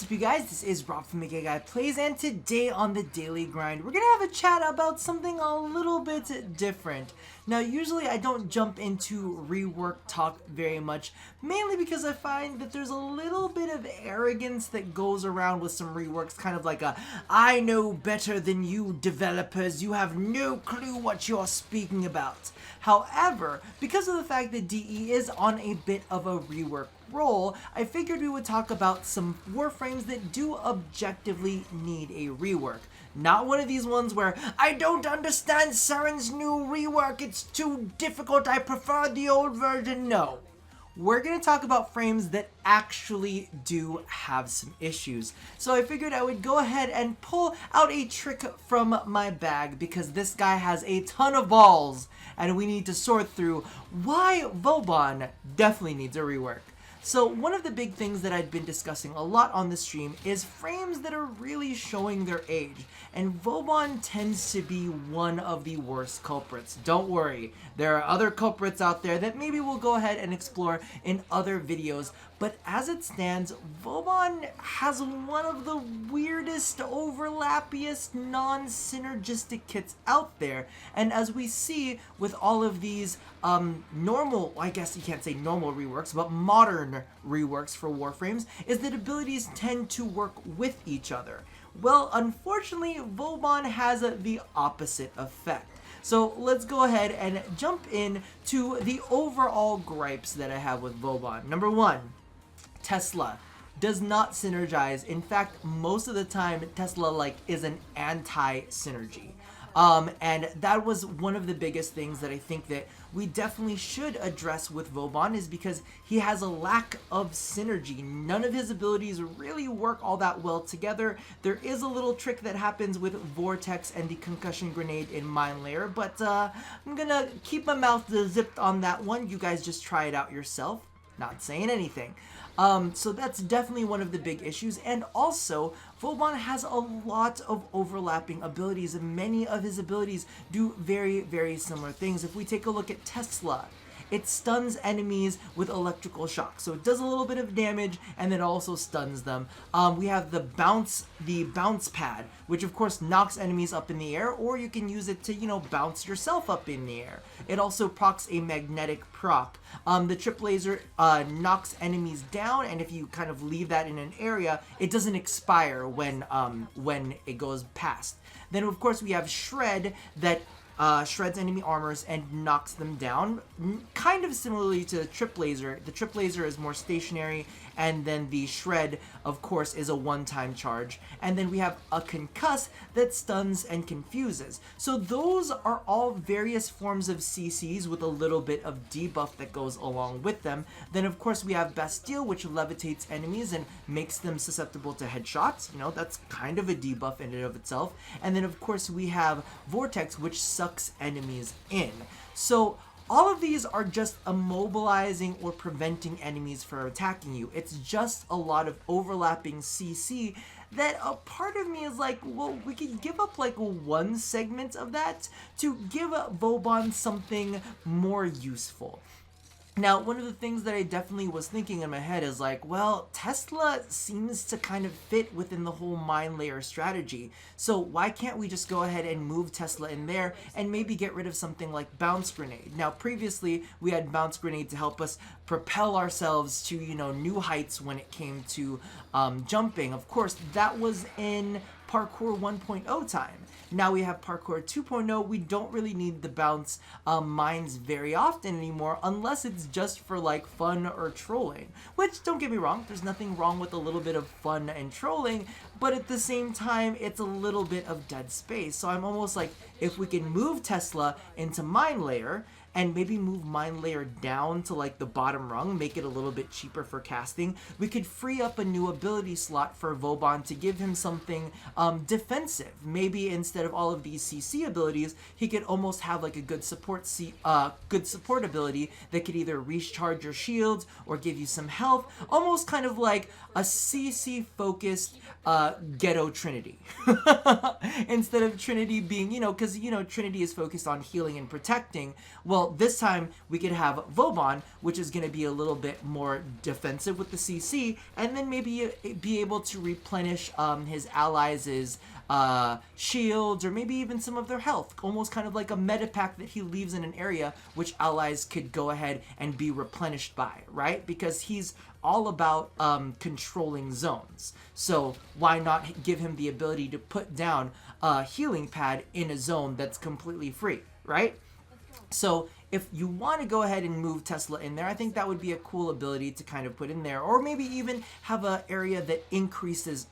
up, you guys? This is Rob from The Guy Plays, and today on The Daily Grind, we're gonna have a chat about something a little bit different. Now, usually I don't jump into rework talk very much, mainly because I find that there's a little bit of arrogance that goes around with some reworks, kind of like a, I know better than you developers, you have no clue what you're speaking about. However, because of the fact that DE is on a bit of a rework roll, I figured we would talk about some Warframes that do objectively need a rework. Not one of these ones where, I don't understand Saren's new rework, it's too difficult, I prefer the old version. No. We're going to talk about frames that actually do have some issues. So I figured I would go ahead and pull out a trick from my bag, because this guy has a ton of balls and we need to sort through why Vauban definitely needs a rework. So one of the big things that I've been discussing a lot on the stream is frames that are really showing their age, and Vauban tends to be one of the worst culprits. Don't worry, there are other culprits out there that maybe we'll go ahead and explore in other videos, but as it stands, Vauban has one of the weirdest, overlappiest, non-synergistic kits out there, and as we see with all of these normal, I guess you can't say normal reworks, but modern reworks for Warframes, is that abilities tend to work with each other. Well, unfortunately, Vauban has the opposite effect. So let's go ahead and jump in to the overall gripes that I have with Vauban. Number one, Tesla does not synergize. In fact, most of the time, Tesla is an anti-synergy. And that was one of the biggest things that I think that we definitely should address with Vauban, is because he has a lack of synergy. None of his abilities really work all that well together. There is a little trick that happens with Vortex and the concussion grenade in Mine Layer, but I'm gonna keep my mouth zipped on that one. You guys just try it out yourself. Not saying anything. So that's definitely one of the big issues, and also Vauban has a lot of overlapping abilities, and many of his abilities do very, very similar things. If we take a look at Tesla, it stuns enemies with electrical shock, so it does a little bit of damage and then also stuns them. We have the bounce pad, which of course knocks enemies up in the air, or you can use it to, bounce yourself up in the air. It also procs a magnetic proc. The trip laser knocks enemies down, and if you kind of leave that in an area, it doesn't expire when it goes past. Then of course we have Shred that shreds enemy armors and knocks them down, kind of similarly to the trip laser. The trip laser is more stationary, and then the shred, of course, is a one-time charge. And then we have a concuss that stuns and confuses. So those are all various forms of CCs with a little bit of debuff that goes along with them. Then of course we have Bastille, which levitates enemies and makes them susceptible to headshots. That's kind of a debuff in and of itself. And then of course we have Vortex, which sucks enemies in. So all of these are just immobilizing or preventing enemies from attacking you. It's just a lot of overlapping CC that a part of me is like, well, we could give up one segment of that to give Vauban something more useful. Now, one of the things that I definitely was thinking in my head is well, Tesla seems to kind of fit within the whole Mine Layer strategy. So why can't we just go ahead and move Tesla in there and maybe get rid of something like Bounce Grenade? Now, previously, we had Bounce Grenade to help us propel ourselves to, new heights when it came to jumping. Of course, that was in Parkour 1.0 time. Now we have Parkour 2.0. We don't really need the bounce mines very often anymore, unless it's just for fun or trolling. Which, don't get me wrong, there's nothing wrong with a little bit of fun and trolling, but at the same time, it's a little bit of dead space. So I'm almost like, if we can move Tesla into Mine Layer, and maybe move Mine Layer down to the bottom rung, make it a little bit cheaper for casting, we could free up a new ability slot for Vauban to give him something defensive. Maybe instead of all of these CC abilities, he could almost have a good support ability that could either recharge your shields or give you some health, almost kind of like a CC focused ghetto Trinity. Instead of Trinity being, because Trinity is focused on healing and protecting, well, Well, this time we could have Vauban, which is going to be a little bit more defensive with the CC, and then maybe be able to replenish his allies' shields, or maybe even some of their health, almost kind of like a meta pack that he leaves in an area which allies could go ahead and be replenished by, right? Because he's all about controlling zones. So why not give him the ability to put down a healing pad in a zone that's completely free, right? So if you want to go ahead and move Tesla in there, I think that would be a cool ability to kind of put in there, or maybe even have an area that increases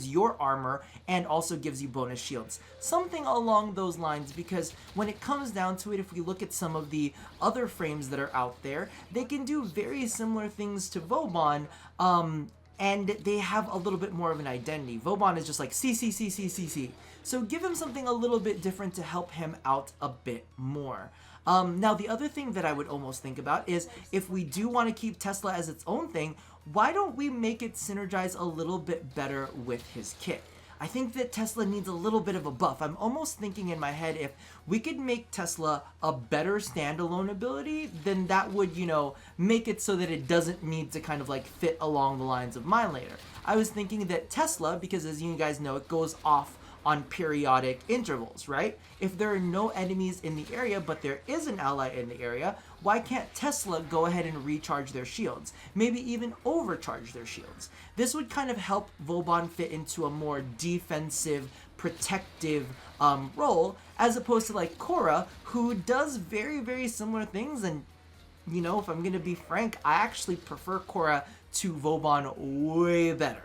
your armor and also gives you bonus shields, something along those lines. Because when it comes down to it, if we look at some of the other frames that are out there, they can do very similar things to Vauban, and they have a little bit more of an identity. Vauban is just like C. So give him something a little bit different to help him out a bit more. Now, the other thing that I would almost think about is, if we do want to keep Tesla as its own thing, why don't we make it synergize a little bit better with his kit? I think that Tesla needs a little bit of a buff. I'm almost thinking in my head, if we could make Tesla a better standalone ability, then that would, make it so that it doesn't need to kind of like fit along the lines of Mind Later. I was thinking that Tesla, because as you guys know, it goes off on periodic intervals, right? If there are no enemies in the area, but there is an ally in the area, why can't Tesla go ahead and recharge their shields? Maybe even overcharge their shields. This would kind of help Vauban fit into a more defensive, protective role, as opposed to like Korra, who does very, very similar things. And, if I'm going to be frank, I actually prefer Korra to Vauban way better.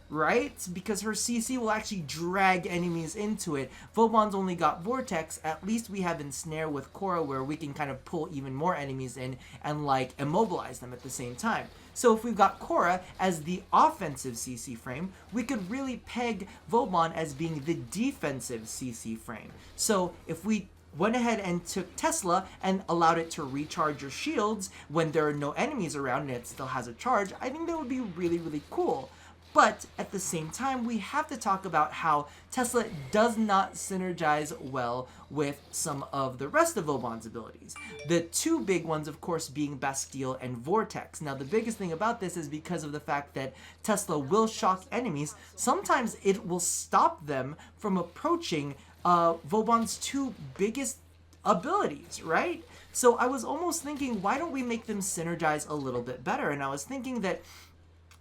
Right? Because her CC will actually drag enemies into it. Vauban's only got Vortex. At least we have Ensnare with Korra, where we can kind of pull even more enemies in and like immobilize them at the same time. So if we've got Korra as the offensive CC frame, we could really peg Vauban as being the defensive CC frame. So if we went ahead and took Tesla and allowed it to recharge your shields when there are no enemies around and it still has a charge, I think that would be really, really cool. But at the same time, we have to talk about how Tesla does not synergize well with some of the rest of Vauban's abilities. The two big ones, of course, being Bastille and Vortex. Now, the biggest thing about this is because of the fact that Tesla will shock enemies, sometimes it will stop them from approaching Vauban's two biggest abilities, right? So I was almost thinking, why don't we make them synergize a little bit better? And I was thinking that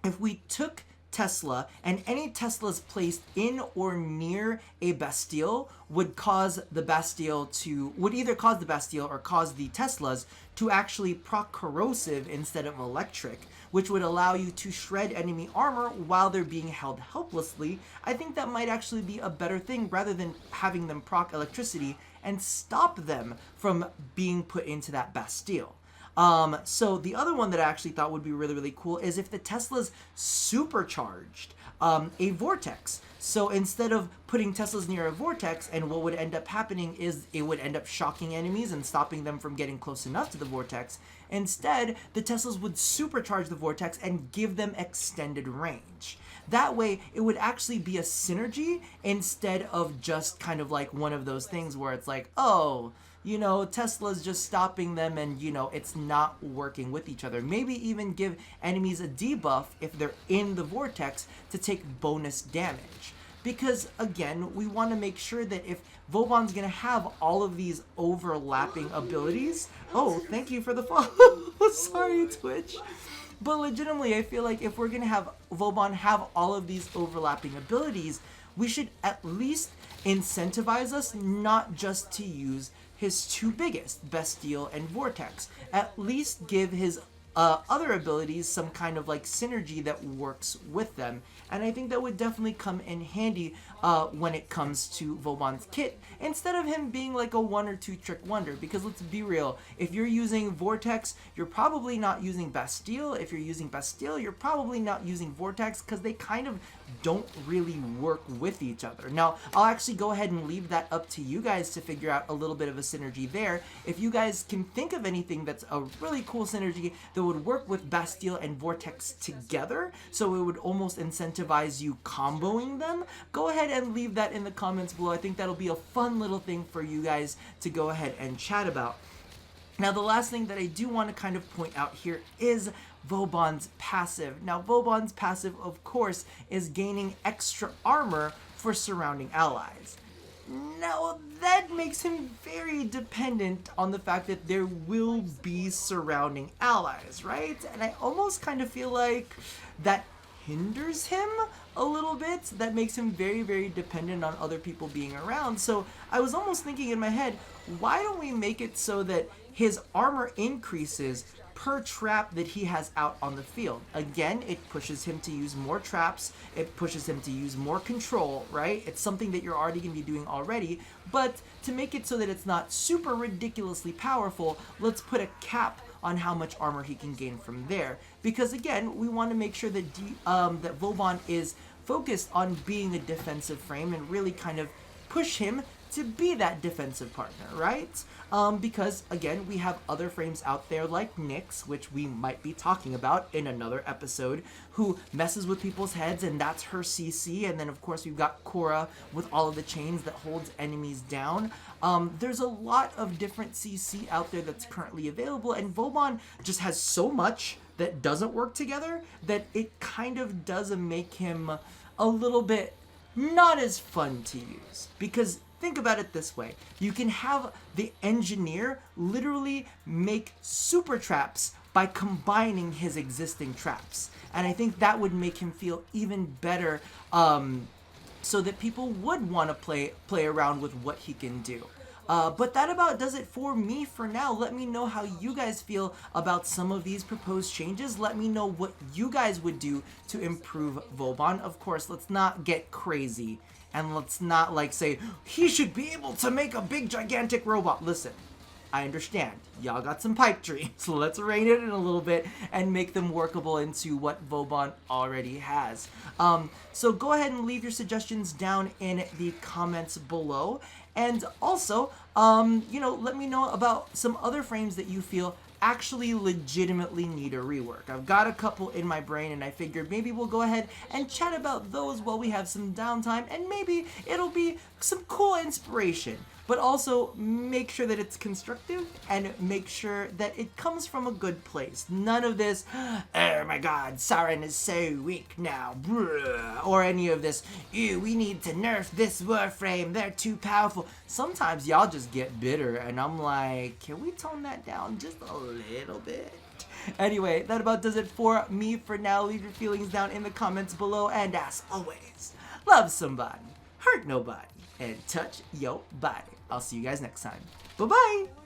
if we took Tesla, and any Teslas placed in or near a Bastille would either cause the Bastille or cause the Teslas to actually proc corrosive instead of electric, which would allow you to shred enemy armor while they're being held helplessly. I think that might actually be a better thing, rather than having them proc electricity and stop them from being put into that Bastille. So the other one that I actually thought would be really, really cool is if the Tesla's supercharged a Vortex. So instead of putting Teslas near a Vortex, and what would end up happening is it would end up shocking enemies and stopping them from getting close enough to the Vortex. Instead, the Teslas would supercharge the Vortex and give them extended range. That way, it would actually be a synergy instead of just kind of like one of those things where it's like, oh, Tesla's just stopping them and, it's not working with each other. Maybe even give enemies a debuff if they're in the Vortex to take bonus damage. Because, again, we want to make sure that if Vauban's going to have all of these overlapping abilities... Oh, thank you for the follow. Sorry, Twitch. But legitimately, I feel like if we're going to have Vauban have all of these overlapping abilities, we should at least incentivize us not just to use his two biggest, Bastille and Vortex. At least give his other abilities some kind of like synergy that works with them. And I think that would definitely come in handy when it comes to Vauban's kit, instead of him being like a one or two trick wonder. Because let's be real, if you're using Vortex, you're probably not using Bastille. If you're using Bastille, you're probably not using Vortex, because they kind of don't really work with each other. Now, I'll actually go ahead and leave that up to you guys to figure out a little bit of a synergy there. If you guys can think of anything that's a really cool synergy that would work with Bastille and Vortex together, so it would almost incentivize you comboing them, go ahead and leave that in the comments below. I think that'll be a fun little thing for you guys to go ahead and chat about. Now, the last thing that I do want to kind of point out here is Vauban's passive. Now, Vauban's passive, of course, is gaining extra armor for surrounding allies. Now, that makes him very dependent on the fact that there will be surrounding allies, right? And I almost kind of feel like that hinders him a little bit. That makes him very, very dependent on other people being around. So I was almost thinking in my head, why don't we make it so that his armor increases per trap that he has out on the field? Again, it pushes him to use more traps, it pushes him to use more control, right? It's something that you're already going to be doing already, but to make it so that it's not super ridiculously powerful, let's put a cap on how much armor he can gain from there. Because again, we want to make sure that that Vauban is focused on being a defensive frame and really kind of push him to be that defensive partner, right? Because again, we have other frames out there like Nyx, which we might be talking about in another episode, who messes with people's heads, and that's her CC. And then of course we've got Korra with all of the chains that holds enemies down. There's a lot of different CC out there that's currently available, and Vauban just has so much that doesn't work together that it kind of does make him a little bit not as fun to use. Because think about it this way. You can have the engineer literally make super traps by combining his existing traps. And I think that would make him feel even better, so that people would want to play around with what he can do. But that about does it for me for now. Let me know how you guys feel about some of these proposed changes. Let me know what you guys would do to improve Vauban. Of course, let's not get crazy. And let's not like say, he should be able to make a big gigantic robot. Listen, I understand. Y'all got some pipe dreams. So let's rein it in a little bit and make them workable into what Vauban already has. So go ahead and leave your suggestions down in the comments below. And also, let me know about some other frames that you feel actually legitimately need a rework. I've got a couple in my brain, and I figured maybe we'll go ahead and chat about those while we have some downtime, and maybe it'll be some cool inspiration. But also make sure that it's constructive and make sure that it comes from a good place. None of this, oh my god, Saren is so weak now, or any of this, ew, we need to nerf this Warframe, they're too powerful. Sometimes y'all just get bitter, and I'm like, can we tone that down just a little bit? Anyway, that about does it for me for now. Leave your feelings down in the comments below, and as always, love somebody, hurt nobody, and touch your body. I'll see you guys next time. Bye-bye!